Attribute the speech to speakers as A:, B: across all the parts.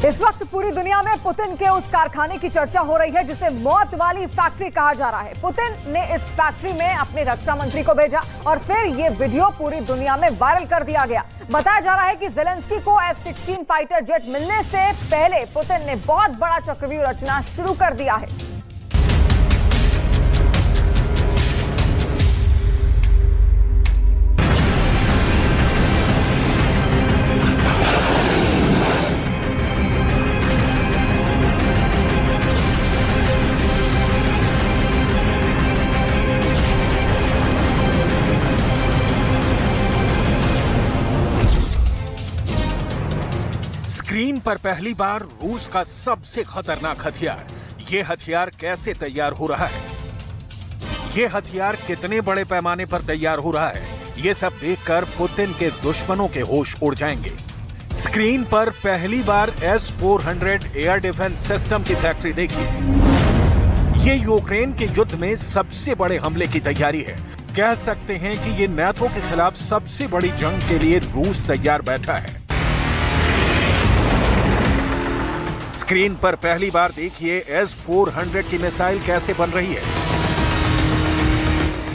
A: इस वक्त पूरी दुनिया में पुतिन के उस कारखाने की चर्चा हो रही है जिसे मौत वाली फैक्ट्री कहा जा रहा है। पुतिन ने इस फैक्ट्री में अपने रक्षा मंत्री को भेजा और फिर ये वीडियो पूरी दुनिया में वायरल कर दिया गया। बताया जा रहा है कि ज़ेलेंस्की को F-16 फाइटर जेट मिलने से पहले पुतिन ने बहुत बड़ा चक्रव्यूह रचना शुरू कर दिया है।
B: स्क्रीन पर पहली बार रूस का सबसे खतरनाक हथियार। ये हथियार कैसे तैयार हो रहा है, ये हथियार कितने बड़े पैमाने पर तैयार हो रहा है, ये सब देखकर पुतिन के दुश्मनों के होश उड़ जाएंगे। स्क्रीन पर पहली बार S-400 एयर डिफेंस सिस्टम की फैक्ट्री देखिए। ये यूक्रेन के युद्ध में सबसे बड़े हमले की तैयारी है। कह सकते हैं कि ये नाटो के खिलाफ सबसे बड़ी जंग के लिए रूस तैयार बैठा है। स्क्रीन पर पहली बार देखिए S-400 की मिसाइल कैसे बन रही है।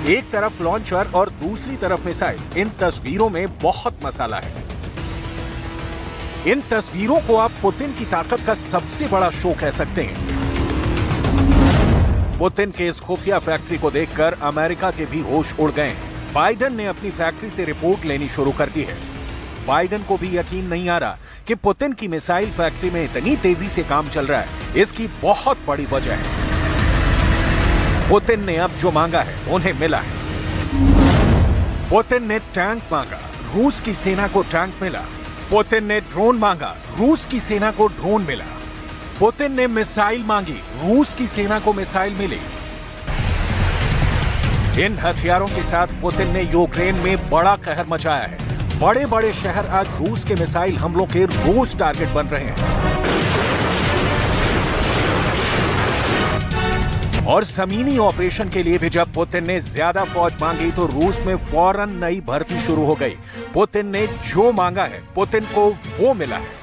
B: एक तरफ लॉन्चर और दूसरी तरफ मिसाइल। इन तस्वीरों में बहुत मसाला है। इन तस्वीरों को आप पुतिन की ताकत का सबसे बड़ा शो कह सकते हैं। पुतिन के इस खुफिया फैक्ट्री को देखकर अमेरिका के भी होश उड़ गए हैं। बाइडेन ने अपनी फैक्ट्री से रिपोर्ट लेनी शुरू कर दी है। बाइडेन को भी यकीन नहीं आ रहा कि पुतिन की मिसाइल फैक्ट्री में इतनी तेजी से काम चल रहा है। इसकी बहुत बड़ी वजह है पुतिन ने अब जो मांगा है उन्हें मिला है। पुतिन ने टैंक मांगा, रूस की सेना को टैंक मिला। पुतिन ने ड्रोन मांगा, रूस की सेना को ड्रोन मिला। पुतिन ने मिसाइल मांगी, रूस की सेना को मिसाइल मिली। इन हथियारों के साथ पुतिन ने यूक्रेन में बड़ा कहर मचाया है। बड़े बड़े शहर आज रूस के मिसाइल हमलों के रोज टारगेट बन रहे हैं। और जमीनी ऑपरेशन के लिए भी जब पुतिन ने ज्यादा फौज मांगी तो रूस में फौरन नई भर्ती शुरू हो गई। पुतिन ने जो मांगा है पुतिन को वो मिला है।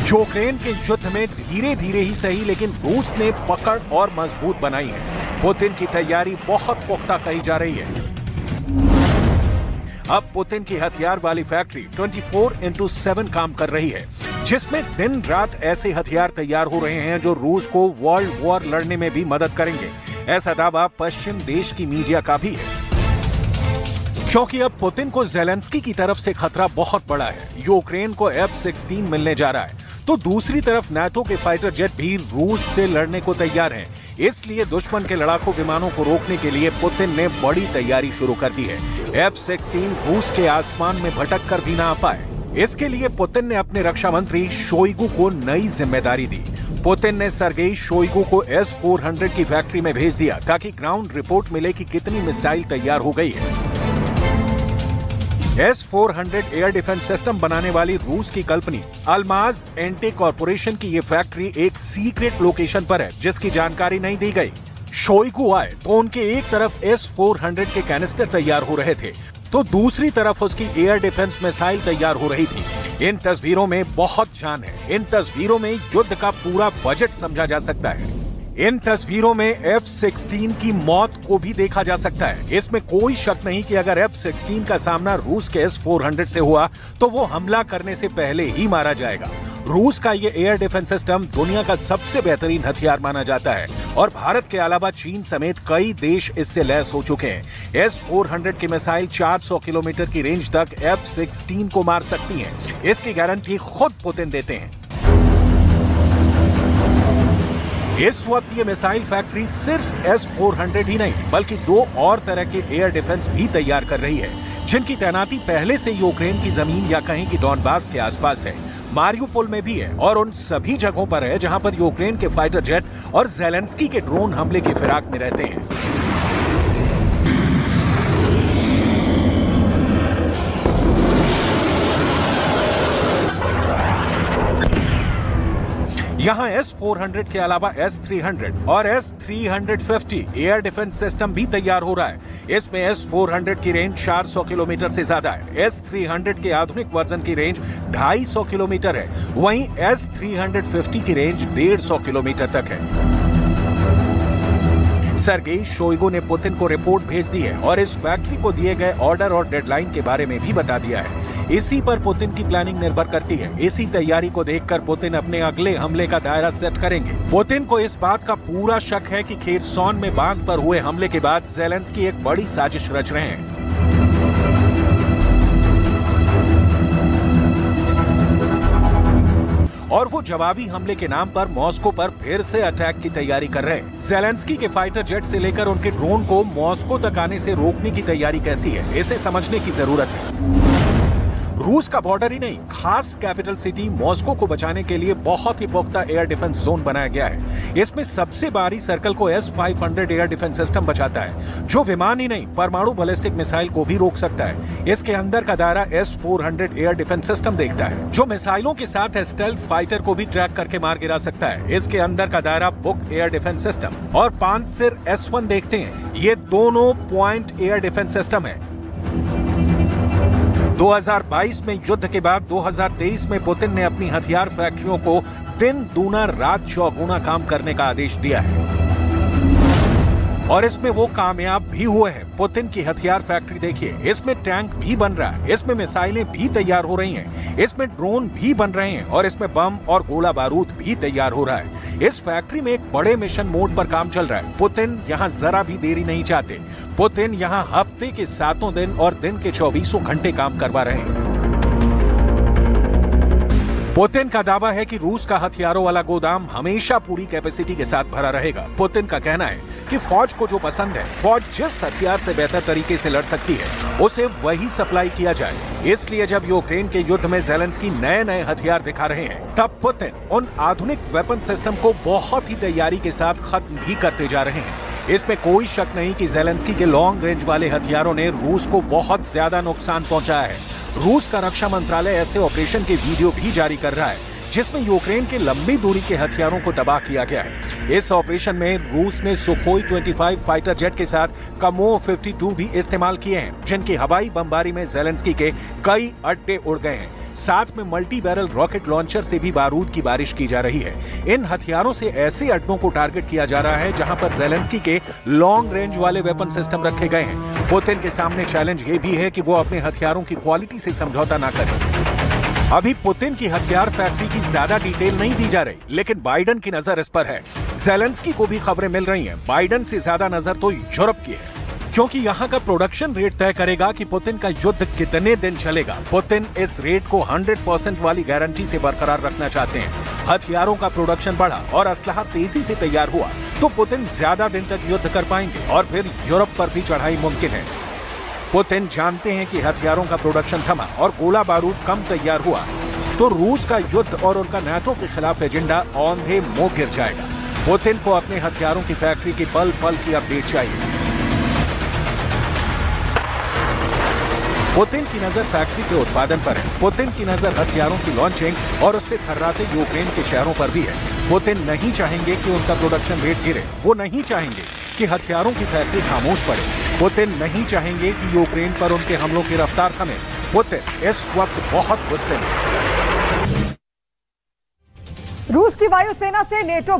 B: यूक्रेन के युद्ध में धीरे धीरे ही सही लेकिन रूस ने पकड़ और मजबूत बनाई है। पुतिन की तैयारी बहुत पुख्ता कही जा रही है। अब पुतिन की हथियार वाली फैक्ट्री 24/7 काम कर रही है, जिसमें दिन रात ऐसे हथियार तैयार हो रहे हैं जो रूस को वर्ल्ड वॉर लड़ने में भी मदद करेंगे। ऐसा दावा पश्चिम देश की मीडिया का भी है, क्योंकि अब पुतिन को ज़ेलेंस्की की तरफ से खतरा बहुत बड़ा है। यूक्रेन को F-16 मिलने जा रहा है तो दूसरी तरफ नाटो के फाइटर जेट भी रूस से लड़ने को तैयार हैं। इसलिए दुश्मन के लड़ाकू विमानों को रोकने के लिए पुतिन ने बड़ी तैयारी शुरू कर दी है। F-16 रूस के आसमान में भटक कर भी ना आ पाए, इसके लिए पुतिन ने अपने रक्षा मंत्री शोइगु को नई जिम्मेदारी दी। पुतिन ने सर्गेई शोइगु को S-400 की फैक्ट्री में भेज दिया ताकि ग्राउंड रिपोर्ट मिले कि कितनी मिसाइल तैयार हो गई है। S-400 एयर डिफेंस सिस्टम बनाने वाली रूस की कंपनी अल्माज एंटे कॉर्पोरेशन की ये फैक्ट्री एक सीक्रेट लोकेशन पर है जिसकी जानकारी नहीं दी गई। शोइगु आए तो उनके एक तरफ S-400 के कैनिस्टर तैयार हो रहे थे तो दूसरी तरफ उसकी एयर डिफेंस मिसाइल तैयार हो रही थी। इन तस्वीरों में बहुत जान है। इन तस्वीरों में युद्ध का पूरा बजट समझा जा सकता है। इन तस्वीरों में F-16 की मौत को भी देखा जा सकता है। इसमें कोई शक नहीं कि अगर F-16 का सामना रूस के S-400 से हुआ तो वो हमला करने से पहले ही मारा जाएगा। रूस का ये एयर डिफेंस सिस्टम दुनिया का सबसे बेहतरीन हथियार माना जाता है और भारत के अलावा चीन समेत कई देश इससे लैस हो चुके हैं। S-400 की मिसाइल 400 किलोमीटर की रेंज तक F-16 को मार सकती है। इसकी गारंटी खुद पुतिन देते हैं। इस वक्त ये मिसाइल फैक्ट्री सिर्फ S-400 ही नहीं बल्कि दो और तरह के एयर डिफेंस भी तैयार कर रही है, जिनकी तैनाती पहले से यूक्रेन की जमीन या कहीं की डॉनबास के आसपास है। मारियुपोल में भी है और उन सभी जगहों पर है जहां पर यूक्रेन के फाइटर जेट और ज़ेलेंस्की के ड्रोन हमले की फिराक में रहते हैं। यहाँ S-400 के अलावा S-300 और S-350 एयर डिफेंस सिस्टम भी तैयार हो रहा है। इसमें S-400 की रेंज 400 किलोमीटर से ज्यादा है। S-300 के आधुनिक वर्जन की रेंज 250 किलोमीटर है। वहीं S-350 की रेंज 150 किलोमीटर तक है। सर्गेई शोइगु ने पुतिन को रिपोर्ट भेज दी है और इस फैक्ट्री को दिए गए ऑर्डर और डेडलाइन के बारे में भी बता दिया है। इसी पर पुतिन की प्लानिंग निर्भर करती है। इसी तैयारी को देखकर पुतिन अपने अगले हमले का दायरा सेट करेंगे। पुतिन को इस बात का पूरा शक है कि खेरसॉन में बांध पर हुए हमले के बाद ज़ेलेंस्की एक बड़ी साजिश रच रहे हैं। और वो जवाबी हमले के नाम पर मॉस्को पर फिर से अटैक की तैयारी कर रहे हैं। ज़ेलेंस्की के फाइटर जेट से लेकर उनके ड्रोन को मॉस्को तक आने से रोकने की तैयारी कैसी है, इसे समझने की जरूरत है। रूस का बॉर्डर ही नहीं, खास कैपिटल सिटी मॉस्को को बचाने के लिए बहुत ही पुख्ता एयर डिफेंस जोन बनाया गया है। इसमें सबसे बाहरी सर्कल को S-500 एयर डिफेंस सिस्टम बचाता है, जो विमान ही नहीं परमाणु बैलिस्टिक मिसाइल को भी रोक सकता है। इसके अंदर का दायरा S-400 एयर डिफेंस सिस्टम देखता है, जो मिसाइलों के साथ स्टेल्थ फाइटर को भी ट्रैक करके मार गिरा सकता है। इसके अंदर का दायरा बुक एयर डिफेंस सिस्टम और पांचसिर S-1 देखते हैं। ये दोनों पॉइंट एयर डिफेंस सिस्टम है। 2022 में युद्ध के बाद 2023 में पुतिन ने अपनी हथियार फैक्ट्रियों को दिन दूना रात चौगुना काम करने का आदेश दिया है और इसमें वो कामयाब भी हुए हैं। पुतिन की हथियार फैक्ट्री देखिए, इसमें टैंक भी बन रहा है, इसमें मिसाइलें भी तैयार हो रही हैं, इसमें ड्रोन भी बन रहे हैं और इसमें बम और गोला बारूद भी तैयार हो रहा है। इस फैक्ट्री में एक बड़े मिशन मोड पर काम चल रहा है। पुतिन यहाँ जरा भी देरी नहीं चाहते। पुतिन यहाँ हफ्ते के 7 दिन और दिन के 24 घंटे काम करवा रहे हैं। पुतिन का दावा है कि रूस का हथियारों वाला गोदाम हमेशा पूरी कैपेसिटी के साथ भरा रहेगा। पुतिन का कहना है कि फौज को जो पसंद है, फौज जिस हथियार से बेहतर तरीके से लड़ सकती है, उसे वही सप्लाई किया जाए। इसलिए जब यूक्रेन के युद्ध में ज़ेलेंस्की नए हथियार दिखा रहे हैं, तब पुतिन उन आधुनिक वेपन सिस्टम को बहुत ही तैयारी के साथ खत्म भी करते जा रहे हैं। इसमें कोई शक नहीं कि ज़ेलेंस्की के लॉन्ग रेंज वाले हथियारों ने रूस को बहुत ज्यादा नुकसान पहुंचाया है। रूस का रक्षा मंत्रालय ऐसे ऑपरेशन के वीडियो भी जारी कर रहा है, जिसमें यूक्रेन के लंबी दूरी के हथियारों को तबाह किया गया है। इस ऑपरेशन में रूस ने सुखोई 25 फाइटर जेट के साथ कमोव 52 भी इस्तेमाल किए हैं, जिनकी हवाई बमबारी में ज़ेलेंस्की के कई अड्डे उड़ गए हैं। साथ में मल्टी बैरल रॉकेट लॉन्चर से भी बारूद की बारिश की जा रही है। इन हथियारों से ऐसे अड्डों को टारगेट किया जा रहा है जहां पर ज़ेलेंस्की के लॉन्ग रेंज वाले वेपन सिस्टम रखे गए हैं। पुतिन के सामने चैलेंज ये भी है कि वो अपने हथियारों की क्वालिटी से समझौता ना करें। अभी पुतिन की हथियार फैक्ट्री की ज्यादा डिटेल नहीं दी जा रही, लेकिन बाइडन की नजर इस पर है। ज़ेलेंस्की को भी खबरें मिल रही हैं। बाइडन से ज्यादा नजर तो यूरोप की है, क्योंकि यहाँ का प्रोडक्शन रेट तय करेगा कि पुतिन का युद्ध कितने दिन चलेगा। पुतिन इस रेट को 100% वाली गारंटी से बरकरार रखना चाहते हैं। हथियारों का प्रोडक्शन बढ़ा और असलहा तेजी से तैयार हुआ तो पुतिन ज्यादा दिन तक युद्ध कर पाएंगे और फिर यूरोप पर भी चढ़ाई मुमकिन है। पुतिन जानते हैं कि हथियारों का प्रोडक्शन थमा और गोला बारूद कम तैयार हुआ तो रूस का युद्ध और उनका नाटो के खिलाफ एजेंडा औंधे मुंह गिर जाएगा। पुतिन को अपने हथियारों की फैक्ट्री की पल पल की अपडेट चाहिए। पुतिन की नजर फैक्ट्री के उत्पादन पर है। पुतिन की नजर हथियारों की लॉन्चिंग और उससे थर्राते यूक्रेन के शहरों पर भी है। पुतिन नहीं चाहेंगे कि उनका प्रोडक्शन रेट गिरे। वो नहीं चाहेंगे कि हथियारों की फैक्ट्री खामोश पड़े। पुतिन नहीं चाहेंगे कि यूक्रेन पर उनके हमलों की रफ्तार थमे। पुतिन इस वक्त बहुत गुस्से में।
A: रूस की वायुसेना से नेटो